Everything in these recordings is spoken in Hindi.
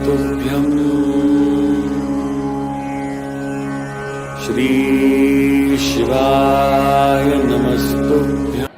नमस्तुभ्यं श्री शिवाय नमस्तुभ्यं।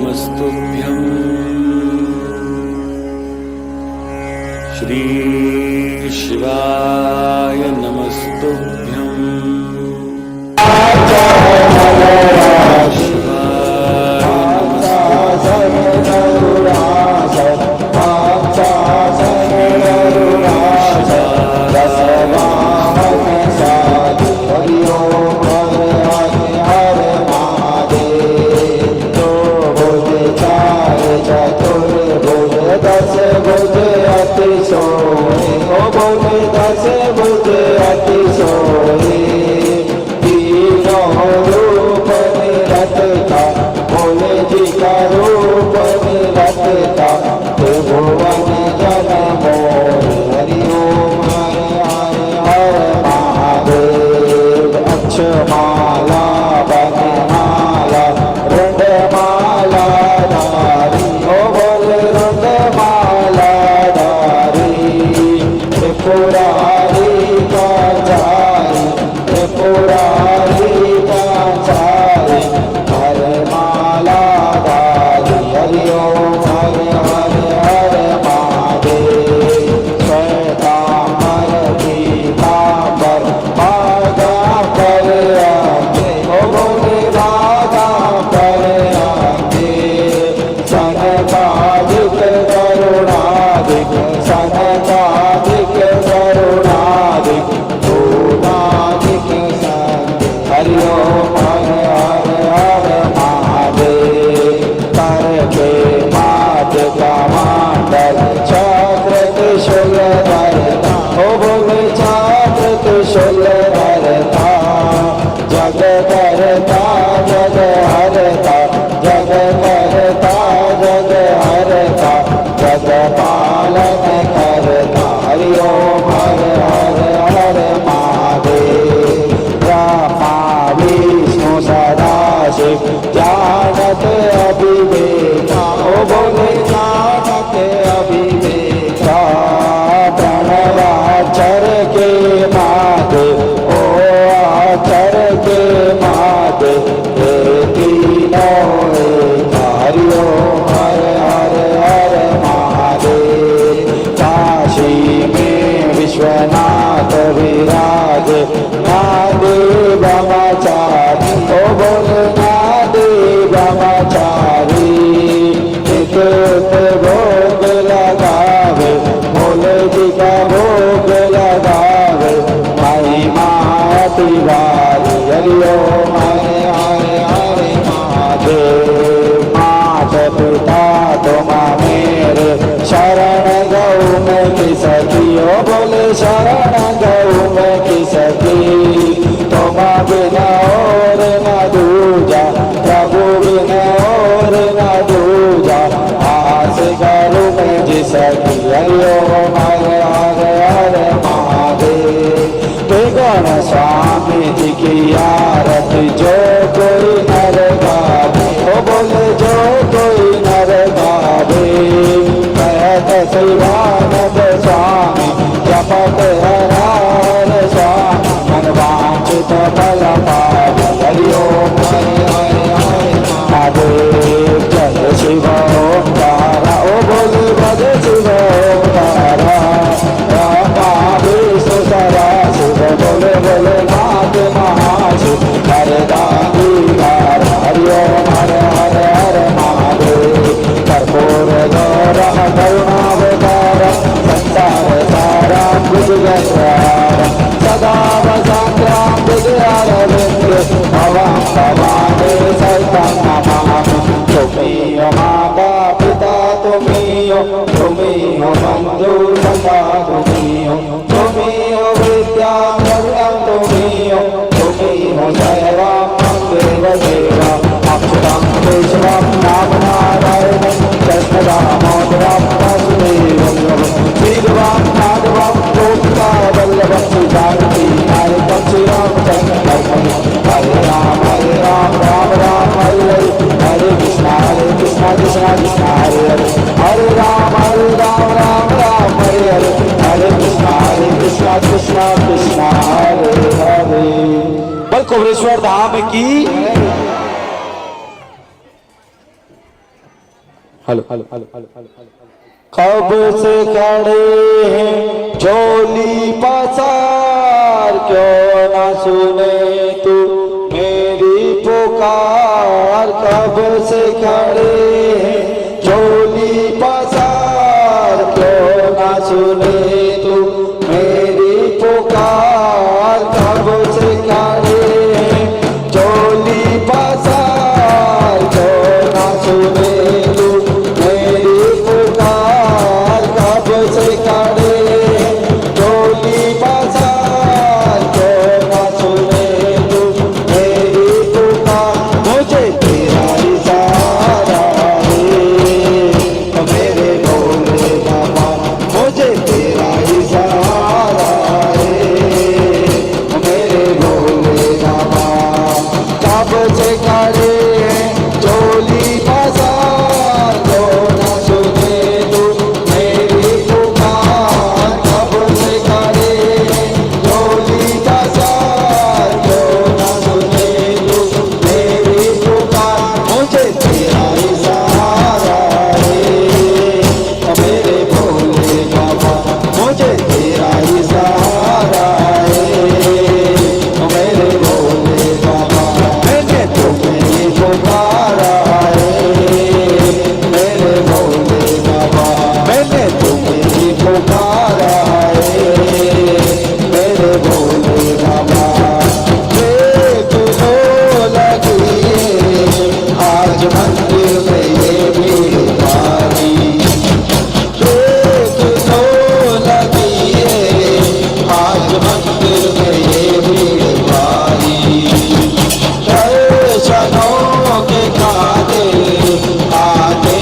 नमस्तुभ्यं श्री शिवाय नमस्तुभ्यं। देवदेवा अच्युतं केशवं नाम नारायणं कृष्णदामोदरं वासुदेवं श्रीधरं माधवं गोपिका वल्लभं श्रीजानकी नायकं श्रीरामचन्द्रं हरे राम राम राम हरे हरे कृष्ण कृष्ण कृष्ण हरे हरे हरे राम राम राम हरे हरे हरे कृष्ण कृष्ण कृष्ण हरे हरे। बल कुबरेश्वर धाम की हेलो हेलो हेलो हेलो कब से खड़े हैं झोली पसार क्यों ना सुने तू मेरी पुकार कब से खड़े हैं झोली पसार क्यों ना सुने तू मेरी पुकार कब से खड़े हैं झोली पसार क्यों ना सुने तू मेरी पुकार कब से खड़े हैं झोली पसार क्यों ना सुने तू मेरी पुकार मुझे तेरा इशारा है मेरे भोले बाबा मुझे तेरा इशारा है मेरे भोले बाबा कब से खड़े हैं झोली पसार क्यों ना सुने तू मेरी पुकार कब से खड़े हैं झोली पसार क्यों ना सुने तू मेरी पुकार मुझे तेरा इशारा है मेरे भोले बाबा मुझे तेरा इशारा है मेरे भोले बाबा मैंने तुम्हें पुकारा है मेरे भोले बाबा मैंने तुम्हें पुकारा है मेरे भोले बाबा देख लो लगी आज मंदिर में ये भीड़ भारी देख लो लगी आज मंदिर में ये भीड़ भारी दर्शनों के खातिर आते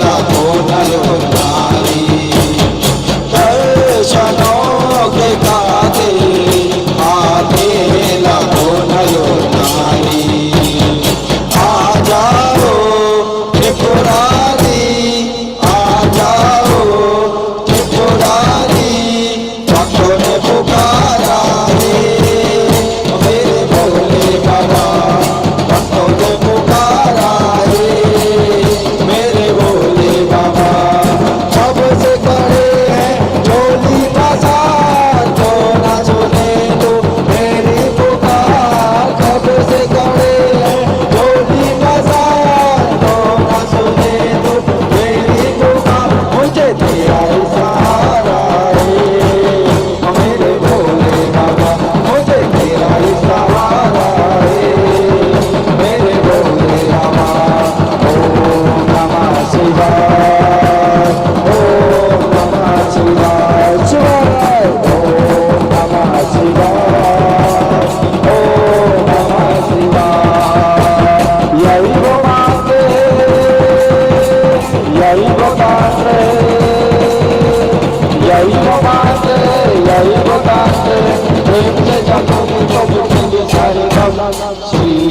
लाखों नर नारी दर्शनों के खातिर आते लाखों नर नारी आ जाओ त्रिपुरारी आ जाओ त्रिपुरारी भक्तों ने पुकारा है मेरे भोले बाबा भक्तों ने पुकारा है मेरे भोले बाबा कब से खड़े हैं झोली पसार क्यों ना सुने तो मेरी पुकार कब से खड़े हैं झोली पसार क्यों ना सुने तो मेरी पुकार मुझे तेरा इशारा है मेरे भोले बाबा मुझे तेरा इशारा है मेरे भोले बाबा ओम नमः शिवाय ओम नमः शिवाय शिवाय ओम नमः शिवाय ओम नमः शिवाय यही वो मांगे यही वो मांगे यही वो मांगे यही वो मांगे प्रेम से जानो मुझको मुझे सारे श्री